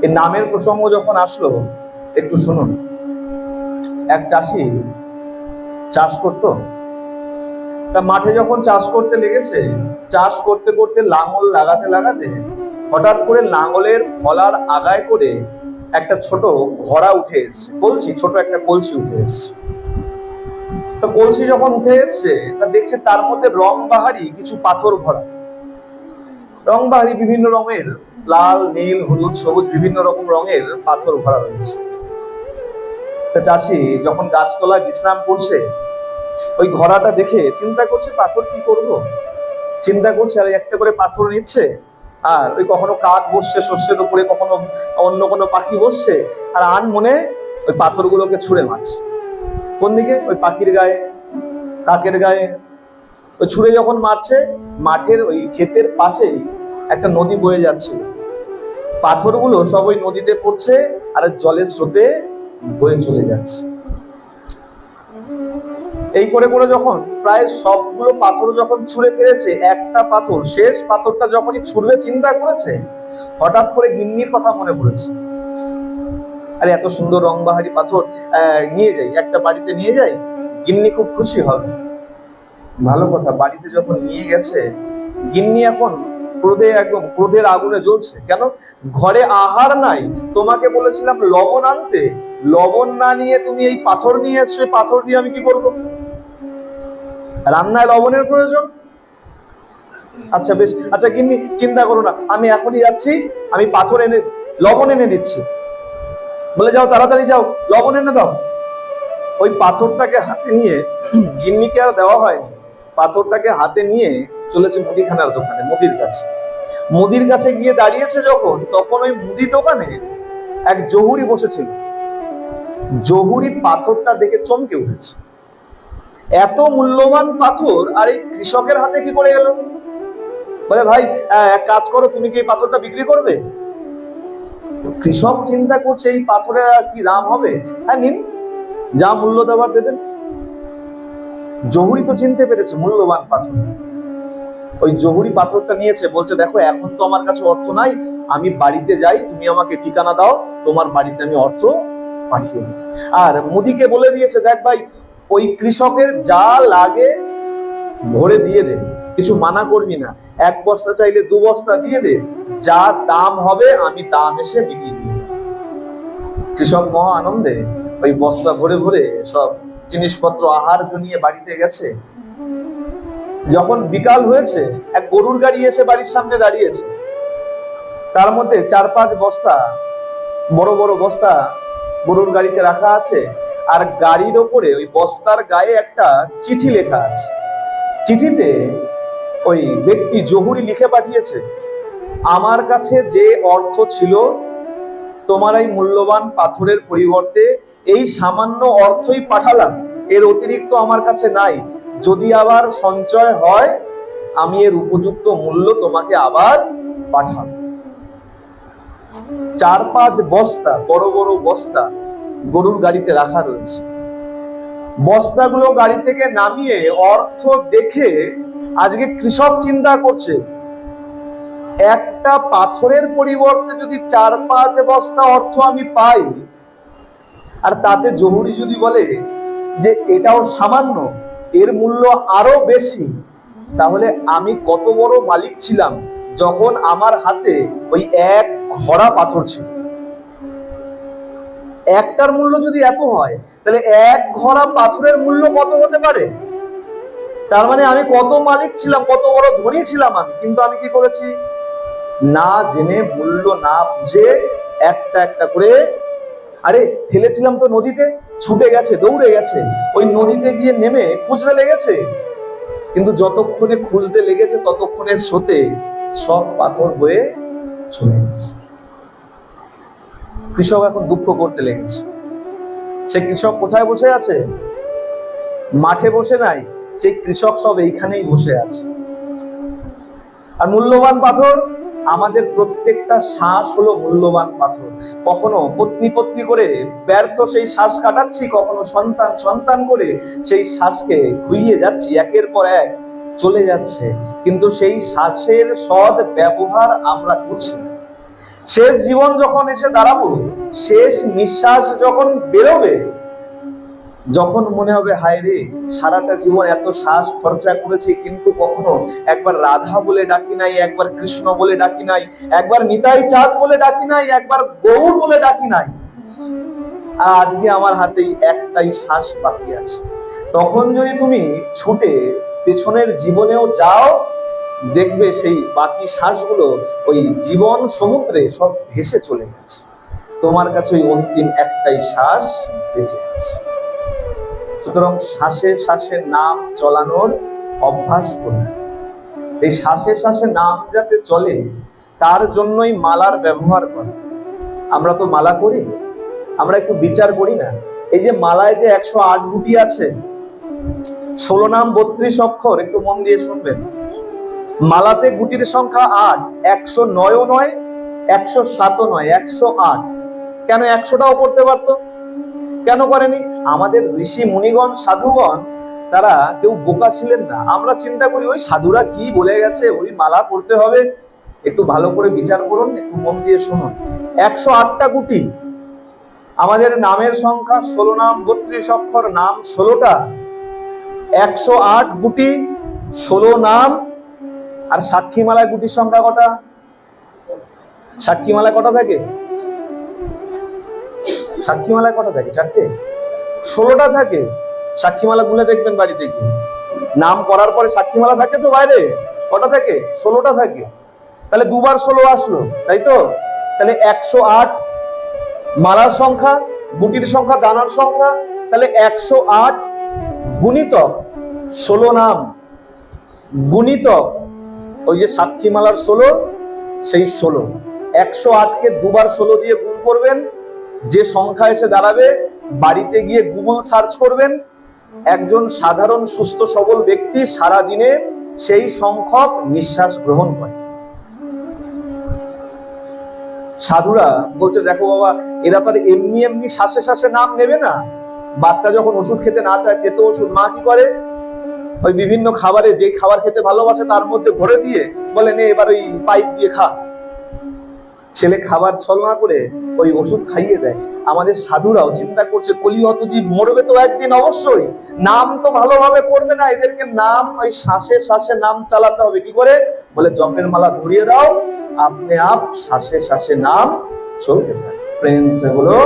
এই নামের প্রসঙ্গ যখন আসলো একটু শুনুন। এক চাষি চাষ করতো, তা মাঠে যখন চাষ করতে লেগেছে, চাষ করতে করতে লাঙল লাগাতে লাগাতে হঠাৎ করে লাঙলের ফলার আগায় করে একটা ছোট ঘোড়া উঠে এসছে, কলসি, ছোট একটা কলসি উঠে এসছে। তো কলসি যখন উঠে এসছে, তা দেখছে তার মধ্যে রং বাহারি কিছু পাথর ভরা, রং বাহারি বিভিন্ন রঙের, লাল, নীল, হলুদ, সবুজ, বিভিন্ন রকম রঙের পাথর ভরা রয়েছে। চাষি যখন গাছতলায় বিশ্রাম করছে, ওই ঘোড়াটা দেখে চিন্তা করছে পাথর কি করব, চিন্তা করছে, আর একটা করে পাথর নিচ্ছে, আর ওই কখনো কাক বসছে শস্যের উপরে, কখনো অন্য কোনো পাখি বসছে, আর আন মনে ওই পাথরগুলোকে ছুঁড়ে মারছে। কোন দিকে? ওই পাখির গায়ে, কাকের গায়ে। ওই ছুঁড়ে যখন মারছে, মাঠের ওই ক্ষেতের পাশেই একটা নদী বয়ে যাচ্ছিল, পাথরগুলো সব ওই নদীতে পড়ছে আর জলের স্রোতে বয়ে চলে যাচ্ছে। এই করে করে যখন প্রায় সবগুলো পাথর যখন ছুঁড়ে পেয়েছে, একটা পাথর, শেষ পাথরটা যখনই ছুঁড়বে চিন্তা করেছে, হঠাৎ করে গিন্নির কথা মনে পড়েছে। আরে এত সুন্দর রংবাহারি পাথর নিয়ে যাই, একটা বাড়িতে নিয়ে যাই, গিন্নি খুব খুশি হবে। ভালো কথা, বাড়িতে যখন নিয়ে গেছে, গিন্নি এখন ক্রোধে, একদম ক্রোধের আগুনে জ্বলছে। কেন? ঘরে আহার নাই, তোমাকে বলেছিলাম লবণ আনতে, লবণ না নিয়ে তুমি এই পাথর নিয়ে এসছো, পাথর দিয়ে আমি কি করব? রান্নায় লবণের প্রয়োজন। আচ্ছা বেশ, আচ্ছা গিন্নি চিন্তা করো না, আমি এখনই যাচ্ছি, আমি পাথর এনে, লবণ এনে দিচ্ছি। বলে যাও, তাড়াতাড়ি যাও, লবণ এনে দাও। ওই পাথরটাকে হাতে নিয়ে, গিন্নিকে আর দেওয়া হয়নি, পাথরটাকে হাতে নিয়ে চলেছে মুদিখানার দোকানে, মুদির কাছে। মুদির কাছে গিয়ে দাঁড়িয়েছে যখন, তখন ওই মুদি দোকানে এক জহুরি বসেছিল। জহুরি পাথরটা দেখে চমকে উঠেছে, এত মূল্যবান পাথর আর এই কৃষকের হাতে কি করে গেল? বলে ভাই এক কাজ করো, তুমি কি এই পাথরটা বিক্রি করবে? কৃষক চিন্তা করছে এই পাথরের আর কি দাম হবে, হ্যাঁ নিন, যা মূল্য দেওয়ার দেবেন। জহুরি তো চিনতে পেরেছে মূল্যবান পাথর, ওই জহুরি পাথরটা নিয়েছে, বলছে দেখো এখন তো আমার কাছে অর্থ নাই, আমি বাড়িতে যাই, তুমি আমাকে ঠিকানা দাও, তোমার বাড়িতে আমি অর্থ পাঠিয়ে দিই। আর মুদিকে বলে দিয়েছে, দেখ ভাই ওই কৃষকের যা লাগে ভরে দিয়ে দে, কিছু মানা করবি না, এক বস্তা চাইলে 2 বস্তা দিয়ে দে, যা দাম হবে আমি দাম এসে মিটিয়ে দিই। কৃষক মহা আনন্দে ওই বস্তা ভরে ভরে সব জিনিসপত্র আহার্য নিয়ে বাড়িতে গেছে। যখন বিকাল হয়েছে, এক গরুর গাড়ি এসে বাড়ির সামনে দাঁড়িয়েছে, তার মধ্যে 4-5 বস্তা, বড় বড় বস্তা গরুর গাড়িতে রাখা আছে, আর গাড়ির ওপরে ওই বস্তার গায়ে একটা চিঠি লেখা আছে। চিঠিতে ওই ব্যক্তি জহুরি লিখে পাঠিয়েছে, আমার কাছে যে অর্থ ছিল তোমার এই মূল্যবান পাথরের পরিবর্তে এই সামান্য অর্থই পাঠালাম, এর অতিরিক্ত আমার কাছে নাই, যদি আবার সঞ্চয় হয় আমি এর উপযুক্ত মূল্য তোমাকে আবার পাঠাবো। 4-5 বস্তা, বড় বড় বস্তা গরুর গাড়িতে রাখা রয়েছে। বস্তাগুলো গাড়ি থেকে নামিয়ে অর্থ দেখে আজকে কৃষক চিন্তা করছে, একটা পাথরের পরিবর্তে যদি 4-5 বস্তা অর্থ আমি পাই, আর তাতে জহুরি যদি বলে যে এটাও সামান্য, এর মূল্য আরো বেশি, তাহলে আমি কত বড় মালিক ছিলাম যখন আমার হাতে ওই এক ঘোড়া পাথর ছিল। একটার মূল্য যদি এত হয়, তাহলে এক ঘোড়া পাথরের মূল্য কত হতে পারে? তার মানে আমি কত মালিক ছিলাম, কত বড় ধনী ছিলাম আমি। কিন্তু আমি কি করেছি? না জেনে, মূল্য না বুঝে একটা একটা করে, আরে ফেলেছিলাম তো নদীতে, ছুটে গেছে, দৌড়ে গেছে, ওই নদীতে গিয়ে নেমে খুঁজতে লেগেছে, কিন্তু যতক্ষণে খুঁজতে লেগেছে ততক্ষণে স্রোতে সব পাথর বয়ে চলে গেছে। কৃষক এখন দুঃখ করতে লেগেছে। সে কৃষক কোথায় বসে আছে? মাঠে বসে নাই, সেই কৃষক সব এইখানেই বসে আছে। আর মূল্যবান পাথর, আমাদের প্রত্যেকটা শ্বাস হলো মূল্যবান পাথর। কখনো পত্নী পত্নী করে ব্যর্থ সেই শ্বাস কাটাচ্ছি, কখনো সন্তান সন্তান করে সেই শ্বাসকে খুইয়ে যাচ্ছি, একের পর এক চলে যাচ্ছে, কিন্তু সেই শ্বাসের সৎ ব্যবহার আমরা করছি। শেষ জীবন যখন এসে দাঁড়াবো, শেষ নিঃশ্বাস যখন বেরোবে, যখন মনে হবে হায় রে, সারাটা জীবন এত শ্বাস খরচা করেছি, কিন্তু কখনো একবার রাধা বলে ডাকি নাই, একবার কৃষ্ণ বলে ডাকি নাই, একবার নিতাই চাঁদ বলে ডাকি নাই, একবার গৌর বলে ডাকি নাই। আর আজকে আমার হাতেই একটাই শ্বাস বাকি আছে। তখন যদি তুমি ছুটে পেছনের জীবনেও যাও, দেখবে সেই বাকি শ্বাসগুলো ওই জীবন সমুদ্রে সব ভেসে চলে গেছে, তোমার কাছে ওই অন্তিম একটাই শ্বাস বেঁচে আছে। সুতরাং শ্বাসে শ্বাসে নাম চলানোর অভ্যাস করুন। এই শ্বাসে শ্বাসে নাম যাতে চলে, তার জন্যই মালার ব্যবহার করা। আমরা তো মালা করি, আমরা একটু বিচার করি না? এই যে মালায় যে 108 গুটি আছে, 16 নাম 32 অক্ষর, একটু মন দিয়ে শুনবেন। মালাতে গুটির সংখ্যা 8, 109ও নয়, 107ও নয়, 108। কেন 100টাও করতে পারতো? কেন করেনি? আমাদের ঋষি মুনিগণ সাধুগণ তারা কেউ বোকা ছিলেন না। আমরা চিন্তা করি ওই সাধুরা কি বলে গেছে, ওই মালা করতে হবে। একটু ভালো করে বিচার করুন, একটু মন দিয়ে শুনুন। 108টা গুটি, আমাদের নামের সংখ্যা 16 নাম 32 অক্ষর, নাম 16টা, 108 গুটি, 16 নাম। আর সাক্ষী মালায় গুটির সংখ্যা কটা? সাক্ষী মালায় কটা থাকে? সাক্ষী মালায় কটা থাকে? 4টে। 16টা থাকে। সাক্ষী মালা গুলে দেখবেন বাড়িতে গিয়ে, নাম করার পরে সাক্ষী মালা থাকে তো বাইরে, কটা থাকে? 16টা থাকে। তাহলে দুবার 16 আসলো, তাই তো? তাহলে 108 মালার সংখ্যা, গুটির সংখ্যা, দানার সংখ্যা। তাহলে 108 গুণিতক 16 নাম গুণিতক ওই যে সাক্ষী মালার 16, সেই 16। 108কে দুবার 16 দিয়ে গুণ করবেন, যে সংখ্যা এসে দাঁড়াবে, বাড়িতে গিয়ে গুগল সার্চ করবেন। একজন সাধারণ সুস্থ সবল ব্যক্তি সারা দিনে সেই সংখ্যক নিঃশ্বাস গ্রহণ করে। সাধুরা বলছে দেখো বাবা, এরা তো আর এমনি এমনি শ্বাসে শ্বাসে নাম নেবে না। বাচ্চা যখন ওষুধ খেতে না চায়, তেতো ওষুধ, মা কি করে? ওই বিভিন্ন খাবারে যে খাবার খেতে ভালোবাসে তার মধ্যে ভরে দিয়ে বলে নে এবার ওই পাইপ দিয়ে খা। ছেলে খাবার ছলনা করে ওই ওষুধ খাইয়ে দেয়। আমাদের সাধুরাও চিন্তা করছে কলিহত জীব মরবে তো একদিন অবশ্যই, নাম তো ভালোভাবে করবে না, এদেরকে নাম ওই শ্বাসে শ্বাসে নাম চালাতে হবে। কি করে? বলে জপের মালা ধরিয়ে দাও, আপনি আপ শ্বাসে শ্বাসে নাম চলতে থাকে। প্রেম সে বলো।